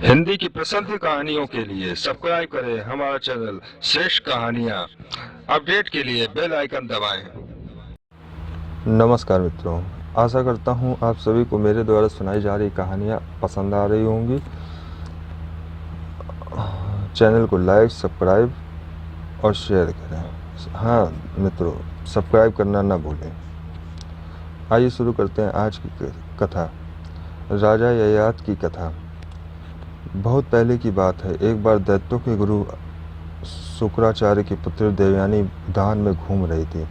हिंदी की प्रसिद्ध कहानियों के लिए सब्सक्राइब करें हमारा चैनल श्रेष्ठ कहानियाँ। अपडेट के लिए बेल आइकन दबाएं। नमस्कार मित्रों, आशा करता हूँ आप सभी को मेरे द्वारा सुनाई जा रही कहानियाँ पसंद आ रही होंगी। चैनल को लाइक, सब्सक्राइब और शेयर करें। हाँ मित्रों, सब्सक्राइब करना ना भूलें। आइए शुरू करते हैं आज की कथा, राजा ययाति की कथा। बहुत पहले की बात है। एक बार दैत्यों के गुरु शुक्राचार्य की पुत्री देवयानी उद्यान में घूम रही थी।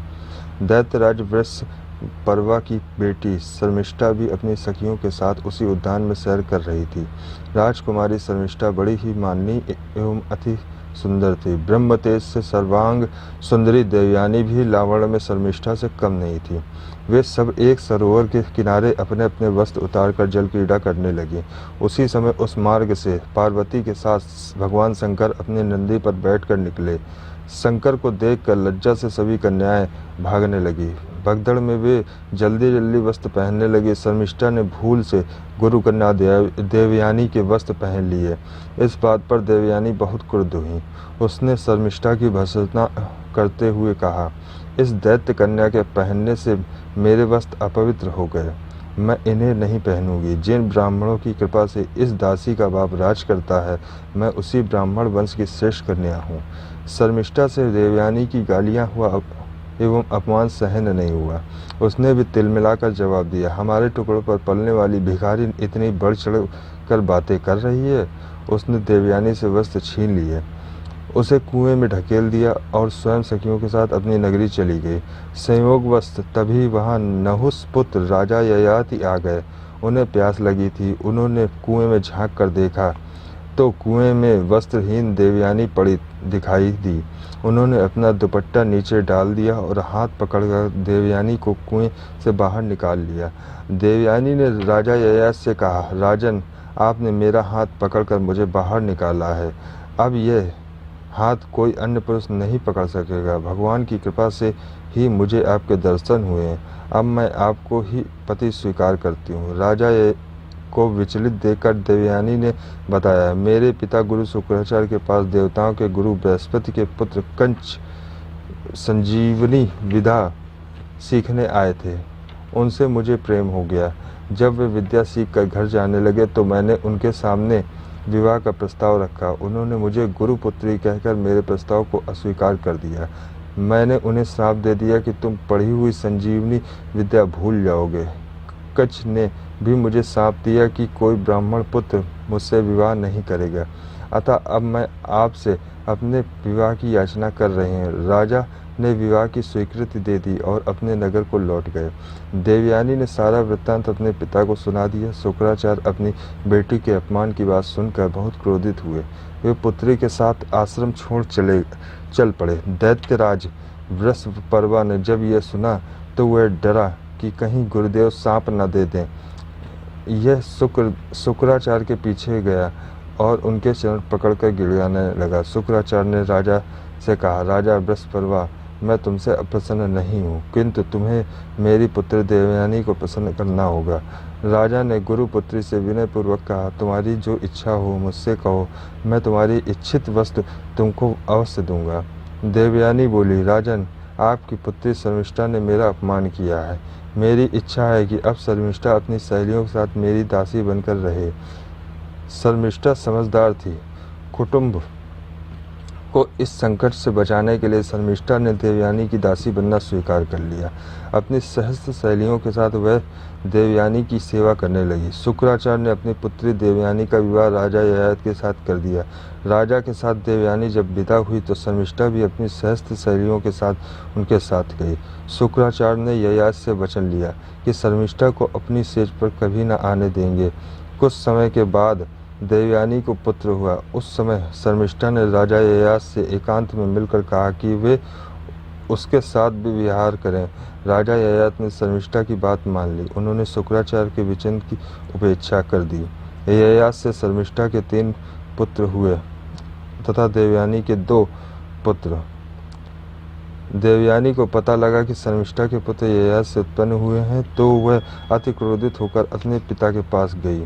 दैत्यराज वृषपर्वा की बेटी शर्मिष्ठा भी अपनी सखियों के साथ उसी उद्यान में सैर कर रही थी। राजकुमारी शर्मिष्ठा बड़ी ही माननीय एवं अति सुंदर थी। ब्रह्म तेज से सर्वांग सुंदरी देवयानी भी लावण्य में शर्मिष्ठा से कम नहीं थी। वे सब एक सरोवर के किनारे अपने अपने वस्त्र उतारकर जल क्रीड़ा करने लगी। उसी समय उस मार्ग से पार्वती के साथ भगवान शंकर अपने नंदी पर बैठकर निकले। शंकर को देखकर लज्जा से सभी कन्याएं भागने लगी। भगदड़ में वे जल्दी जल्दी वस्त्र पहनने लगी। शर्मिष्ठा ने भूल से गुरु कन्या देवयानी के वस्त्र पहन लिए। इस बात पर देवयानी बहुत क्रुद्ध हुई। उसने शर्मिष्ठा की भर्त्सना करते हुए कहा, इस दैत्य कन्या के पहनने से मेरे वस्त्र अपवित्र हो गए। मैं इन्हें नहीं पहनूंगी। जिन ब्राह्मणों की कृपा से इस दासी का बाप राज करता है, मैं उसी ब्राह्मण वंश की श्रेष्ठ कन्या हूँ। शर्मिष्ठा से देवयानी की गालियाँ हुआ एवं अपमान सहन नहीं हुआ। उसने भी तिलमिलाकर जवाब दिया, हमारे टुकड़ों पर पलने वाली भिखारी इतनी बढ़ चढ़ कर बातें कर रही है। उसने देवयानी से वस्त्र छीन लिए, उसे कुएं में ढकेल दिया और स्वयं सखियों के साथ अपनी नगरी चली गई। संयोगवश तभी वहां नहुस पुत्र राजा ययाति आ गए। उन्हें प्यास लगी थी। उन्होंने कुएं में झांक कर देखा तो कुएं में वस्त्रहीन देवयानी पड़ी दिखाई दी। उन्होंने अपना दुपट्टा नीचे डाल दिया और हाथ पकड़कर देवयानी को कुएं से बाहर निकाल लिया। देवयानी ने राजा ययाति से कहा, राजन, आपने मेरा हाथ पकड़कर मुझे बाहर निकाला है। अब यह हाथ कोई अन्य पुरुष नहीं पकड़ सकेगा। भगवान की कृपा से ही मुझे आपके दर्शन हुए हैं। अब मैं आपको ही पति स्वीकार करती हूँ। राजा को विचलित देखकर देवयानी ने बताया, मेरे पिता गुरु शुक्राचार्य के पास देवताओं के गुरु बृहस्पति के पुत्र कंच संजीवनी विद्या सीखने आए थे। उनसे मुझे प्रेम हो गया। जब वे विद्या सीख कर घर जाने लगे तो मैंने उनके सामने विवाह का प्रस्ताव रखा। उन्होंने मुझे गुरु पुत्री कहकर मेरे प्रस्ताव को अस्वीकार कर दिया। मैंने उन्हें श्राप दे दिया कि तुम पढ़ी हुई संजीवनी विद्या भूल जाओगे। कच्छ ने भी मुझे श्राप दिया कि कोई ब्राह्मण पुत्र मुझसे विवाह नहीं करेगा। अतः अब मैं आपसे अपने विवाह की याचना कर रहे हैं। राजा ने विवाह की स्वीकृति दे दी और अपने नगर को लौट गए। देवयानी ने सारा वृत्तांत अपने पिता को सुना दिया। शुक्राचार्य अपनी बेटी के अपमान की बात सुनकर बहुत क्रोधित हुए। वे पुत्री के साथ आश्रम छोड़ चल पड़े। दैत्यराज वृषपर्वा ने जब यह सुना तो वह डरा कि कहीं गुरुदेव सांप न दे दें। यह शुक्राचार्य के पीछे गया और उनके चरण पकड़कर गिड़गिड़ाने लगा। शुक्राचार्य ने राजा से कहा, राजा वृषपर्वा, मैं तुमसे अप्रसन्न नहीं हूँ, किंतु तुम्हें मेरी पुत्री देवयानी को प्रसन्न करना होगा। राजा ने गुरु पुत्री से विनयपूर्वक कहा, तुम्हारी जो इच्छा हो मुझसे कहो, मैं तुम्हारी इच्छित वस्तु तुमको अवश्य दूंगा। देवयानी बोली, राजन, आपकी पुत्री शर्मिष्ठा ने मेरा अपमान किया है। मेरी इच्छा है कि अब शर्मिष्ठा अपनी सहेलियों के साथ मेरी दासी बनकर रहे। शर्मिष्ठा समझदार थी। कुटुंब को इस संकट से बचाने के लिए शर्मिष्ठा ने देवयानी की दासी बनना स्वीकार कर लिया। अपनी सहस्त्र सहेलियों के साथ वह देवयानी की सेवा करने लगी। शुक्राचार्य ने अपनी पुत्री देवयानी का विवाह राजा ययाति के साथ कर दिया। राजा के साथ देवयानी जब विदा हुई तो शर्मिष्ठा भी अपनी सहस्त्र सहेलियों के साथ उनके साथ गई। शुक्राचार्य ने ययाति से वचन लिया कि शर्मिष्ठा को अपनी सेज पर कभी न आने देंगे। कुछ समय के बाद देवयानी को पुत्र हुआ। उस समय शर्मिष्ठा ने राजा ययाति से एकांत में मिलकर कहा कि वे उसके साथ भी विहार करें। राजा ययाति ने शर्मिष्ठा की बात मान ली। उन्होंने शुक्राचार्य के वचन की उपेक्षा कर दी। ययाति से शर्मिष्ठा के 3 पुत्र हुए तथा देवयानी के 2 पुत्र। देवयानी को पता लगा कि शर्मिष्ठा के पुत्र ययाति से उत्पन्न हुए हैं तो वह अति क्रोधित होकर अपने पिता के पास गई।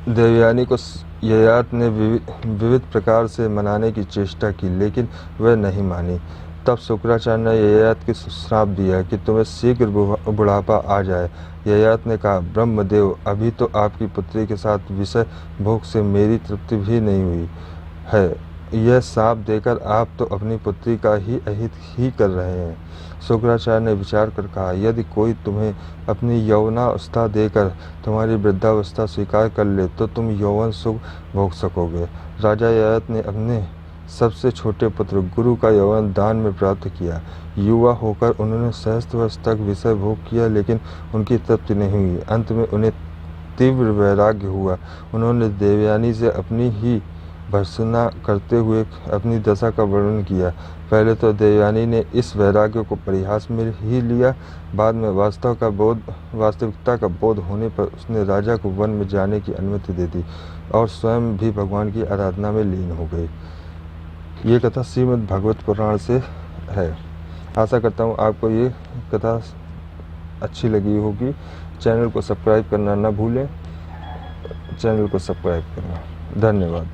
देवयानी को ययाति ने विविध प्रकार से मनाने की चेष्टा की, लेकिन वह नहीं मानी। तब शुक्राचार्य ने ययाति को श्राप दिया कि तुम्हें शीघ्र बुढ़ापा आ जाए। ययाति ने कहा, ब्रह्मदेव, अभी तो आपकी पुत्री के साथ विषय भोग से मेरी तृप्ति भी नहीं हुई है। यह श्राप देकर आप तो अपनी पुत्री का ही अहित ही कर रहे हैं। शुक्राचार्य ने विचार कर कहा, यदि कोई तुम्हें अपनी यौवनावस्था देकर तुम्हारी वृद्धावस्था स्वीकार कर ले तो तुम यौवन सुख भोग सकोगे। राजा ययाति ने अपने सबसे छोटे पुत्र गुरु का यौवन दान में प्राप्त किया। युवा होकर उन्होंने सहस्त्र वर्ष तक विषय भोग किया, लेकिन उनकी तृप्ति नहीं हुई। अंत में उन्हें तीव्र वैराग्य हुआ। उन्होंने देवयानी से अपनी ही भर्त्सना करते हुए अपनी दशा का वर्णन किया। पहले तो देवयानी ने इस वैराग्य को परिहास में ही लिया, बाद में वास्तविकता का बोध होने पर उसने राजा को वन में जाने की अनुमति दे दी और स्वयं भी भगवान की आराधना में लीन हो गई। ये कथा श्रीमद् भागवत पुराण से है। आशा करता हूँ आपको ये कथा अच्छी लगी होगी। चैनल को सब्सक्राइब करना ना भूलें। चैनल को सब्सक्राइब करना। धन्यवाद।